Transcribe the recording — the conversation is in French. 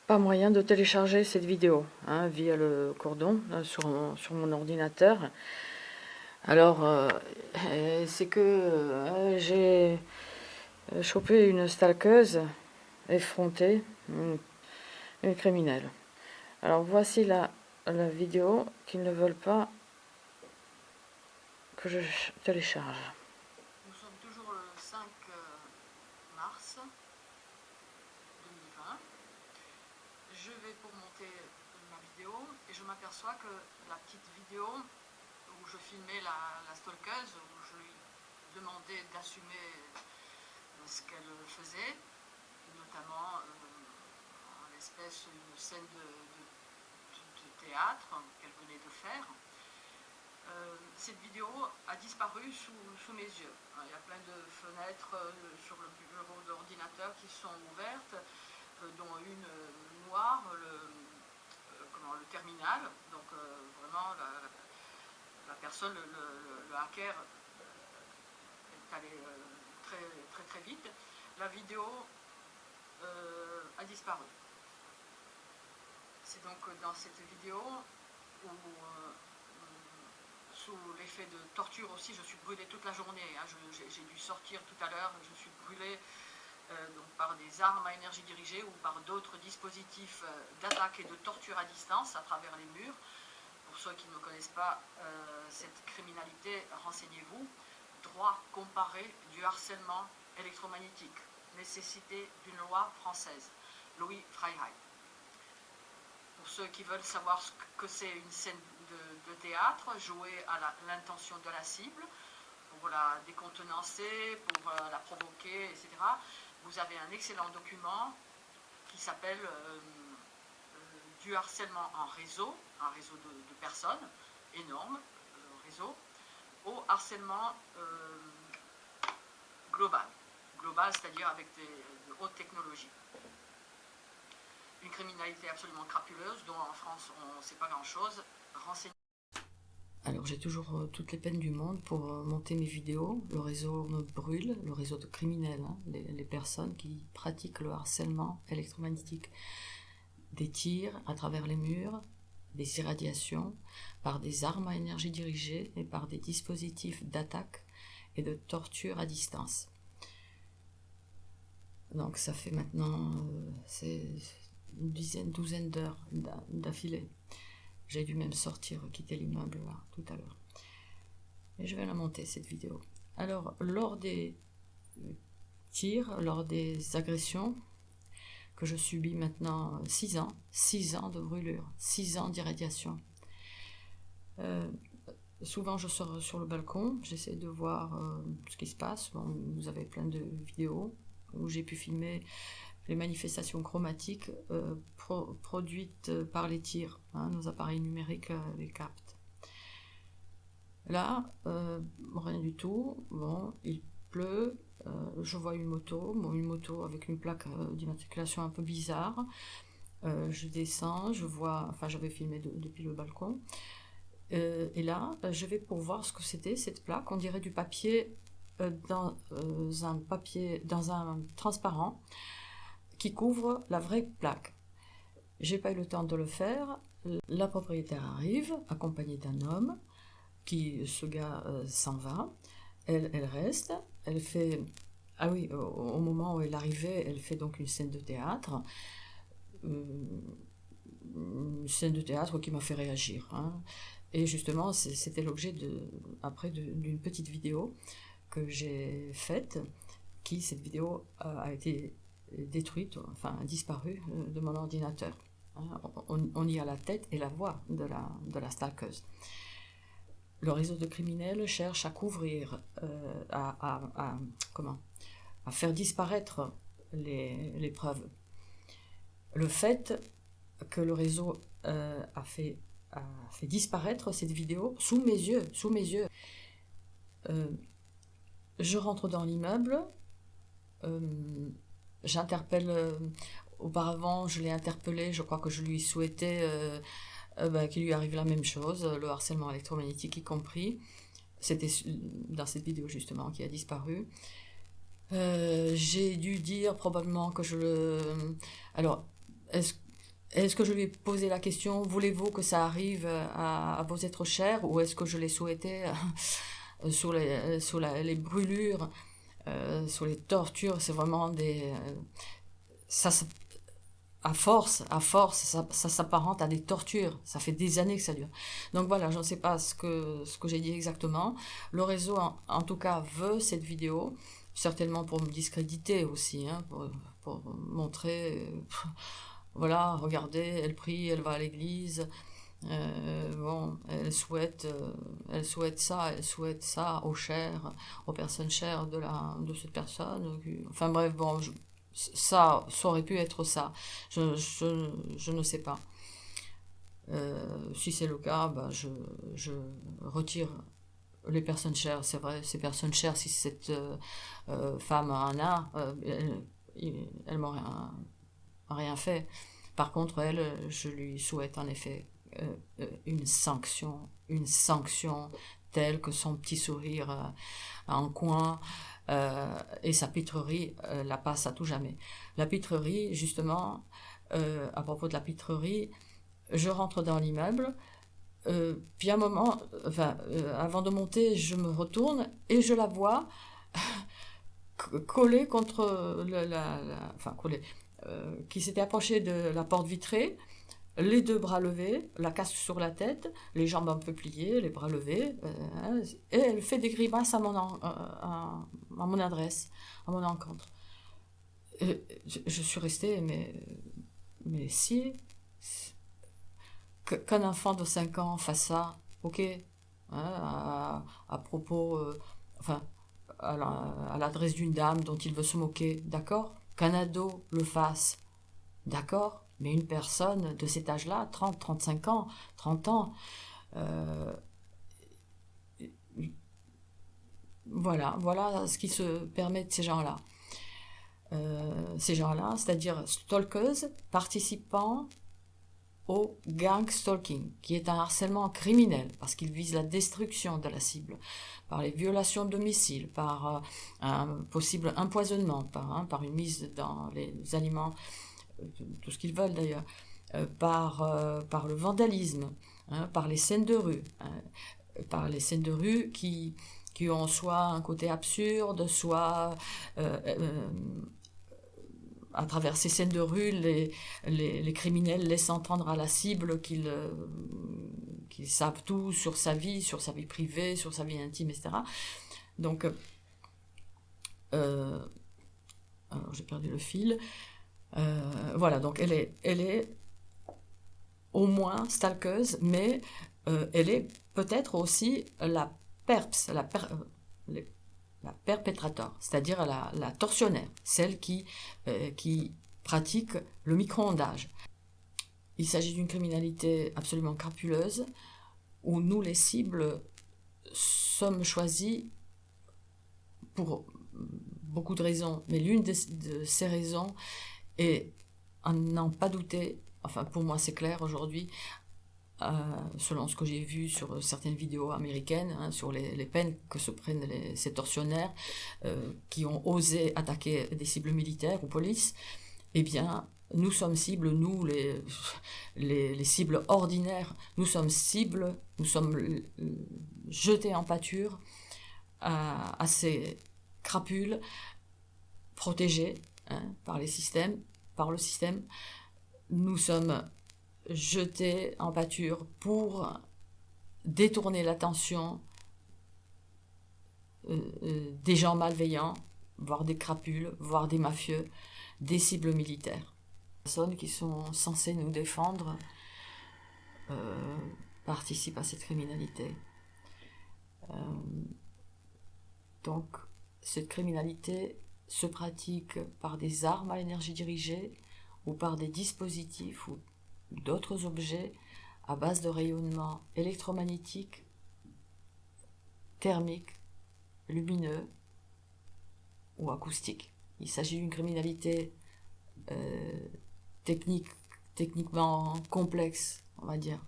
pas moyen de télécharger cette vidéo via le cordon sur mon ordinateur. Alors, c'est que j'ai chopé une stalkeuse effrontée, une criminelle. Alors voici la vidéo qu'ils ne veulent pas que je télécharge. Nous sommes toujours le 5 mars 2020. Je vais pour monter ma vidéo et je m'aperçois que la petite vidéo où je filmais la stalkeuse, où je lui demandais d'assumer ce qu'elle faisait, notamment en l'espèce une scène de théâtre qu'elle venait de faire. Cette vidéo a disparu sous mes yeux. Il y a plein de fenêtres sur le bureau d'ordinateur qui sont ouvertes, dont une noire, le terminal. Donc vraiment la personne, le hacker est allé très vite. La vidéo a disparu. C'est donc dans cette vidéo où sous l'effet de torture aussi, je suis brûlée toute la journée. J'ai dû sortir tout à l'heure, je suis brûlée donc par des armes à énergie dirigée ou par d'autres dispositifs d'attaque et de torture à distance à travers les murs. Pour ceux qui ne me connaissent pas cette criminalité, renseignez-vous. Droit comparé du harcèlement électromagnétique. Nécessité d'une loi française. Louis Freiheit. Pour ceux qui veulent savoir ce que c'est une scène de théâtre, jouée à l'intention de la cible, pour la décontenancer, pour la provoquer, etc. Vous avez un excellent document qui s'appelle du harcèlement en réseau, un réseau de personnes, énorme réseau, au harcèlement global. Global, c'est-à-dire avec de hautes technologies. Une criminalité absolument crapuleuse dont en France on ne sait pas grand-chose. Alors j'ai toujours toutes les peines du monde pour monter mes vidéos. Le réseau me brûle, le réseau de criminels, les personnes qui pratiquent le harcèlement électromagnétique. Des tirs à travers les murs, des irradiations, par des armes à énergie dirigée et par des dispositifs d'attaque et de torture à distance. Donc ça fait maintenant c'est une douzaine d'heures d'affilée. J'ai dû même sortir, quitter l'immeuble là, tout à l'heure. Et je vais la monter, cette vidéo. Alors, lors des tirs, lors des agressions, que je subis maintenant 6 ans de brûlure, 6 ans d'irradiation. Souvent, je sors sur le balcon, j'essaie de voir ce qui se passe. Bon, vous avez plein de vidéos où j'ai pu filmer les manifestations chromatiques produites par les tirs. Nos appareils numériques les captent. Là, rien du tout. Bon, il pleut. Je vois une moto avec une plaque d'immatriculation un peu bizarre. Je descends, je vois, enfin j'avais filmé depuis le balcon. Et là, je vais pour voir ce que c'était cette plaque. On dirait du papier dans un transparent qui couvre la vraie plaque. J'ai pas eu le temps de le faire. La propriétaire arrive, accompagnée d'un homme, ce gars s'en va. Elle reste, elle fait... Ah oui, au moment où elle arrivait, elle fait donc une scène de théâtre. Une scène de théâtre qui m'a fait réagir. Et justement, c'était l'objet d'une petite vidéo que j'ai faite, cette vidéo a été détruite, enfin disparue de mon ordinateur. On y a la tête et la voix de la stalkeuse. Le réseau de criminels cherche à couvrir, à faire disparaître les preuves. Le fait que le réseau a fait disparaître cette vidéo sous mes yeux. Je rentre dans l'immeuble, j'interpelle, auparavant je l'ai interpellé, je crois que je lui souhaitais qu'il lui arrive la même chose, le harcèlement électromagnétique y compris. C'était dans cette vidéo justement qui a disparu. J'ai dû dire probablement que je le... Alors, est-ce que je lui ai posé la question, voulez-vous que ça arrive à vos êtres chers, ou est-ce que je l'ai souhaité sur les brûlures, sur les tortures, c'est vraiment ça, à force, ça s'apparente à des tortures. Ça fait des années que ça dure. Donc voilà, je ne sais pas ce que j'ai dit exactement. Le réseau, en tout cas, veut cette vidéo, certainement pour me discréditer aussi, hein, pour montrer, voilà, regardez, elle prie, elle va à l'église. Bon, elle souhaite ça, aux chers, aux personnes chères de cette personne. Enfin bref, bon, ça aurait pu être ça. Je ne sais pas. Si c'est le cas, bah, je retire les personnes chères. C'est vrai, ces personnes chères, si cette femme en a, elle m'aurait rien fait. Par contre, elle, je lui souhaite en effet une sanction telle que son petit sourire en coin et sa pitrerie la passe à tout jamais. La pitrerie, justement, à propos de la pitrerie, je rentre dans l'immeuble, puis à un moment, avant de monter, je me retourne et je la vois collée contre collée, qui s'était approchée de la porte vitrée, les deux bras levés, la casque sur la tête, les jambes un peu pliées, les bras levés, et elle fait des grimaces à mon adresse, à mon encontre. Et je suis restée, mais si, qu'un enfant de 5 ans fasse ça, ok, hein, à propos, à l'adresse d'une dame dont il veut se moquer, d'accord, qu'un ado le fasse, d'accord. Mais une personne de cet âge-là, 30, 35 ans, 30 ans, voilà ce qui se permet de ces gens-là. C'est-à-dire stalkeuses participant au gang stalking, qui est un harcèlement criminel, parce qu'il vise la destruction de la cible, par les violations de domicile, par un possible empoisonnement, par une mise dans les aliments, tout ce qu'ils veulent d'ailleurs, par le vandalisme, hein, par les scènes de rue, qui ont soit un côté absurde, soit à travers ces scènes de rue, les criminels laissent entendre à la cible qu'ils savent tout sur sa vie privée, sur sa vie intime, etc. Donc, alors j'ai perdu le fil. Voilà, donc elle est au moins stalkeuse, mais elle est peut-être aussi la perpétrateur, c'est-à-dire la tortionnaire, celle qui pratique le micro-ondage. Il s'agit d'une criminalité absolument crapuleuse, où nous, les cibles, sommes choisis pour beaucoup de raisons, mais l'une de ces raisons est, à n'en pas douter, enfin pour moi c'est clair aujourd'hui, selon ce que j'ai vu sur certaines vidéos américaines, hein, sur les peines que se prennent ces tortionnaires qui ont osé attaquer des cibles militaires ou police, eh bien nous sommes cibles, nous les cibles ordinaires, nous sommes cibles, nous sommes jetés en pâture à ces crapules protégées, hein, par le système. Nous sommes jetés en pâture pour détourner l'attention des gens malveillants, voire des crapules, voire des mafieux, des cibles militaires. Les personnes qui sont censées nous défendre participent à cette criminalité. Donc, cette criminalité se pratique par des armes à énergie dirigée ou par des dispositifs ou d'autres objets à base de rayonnement électromagnétique, thermique, lumineux ou acoustique. Il s'agit d'une criminalité techniquement complexe, on va dire.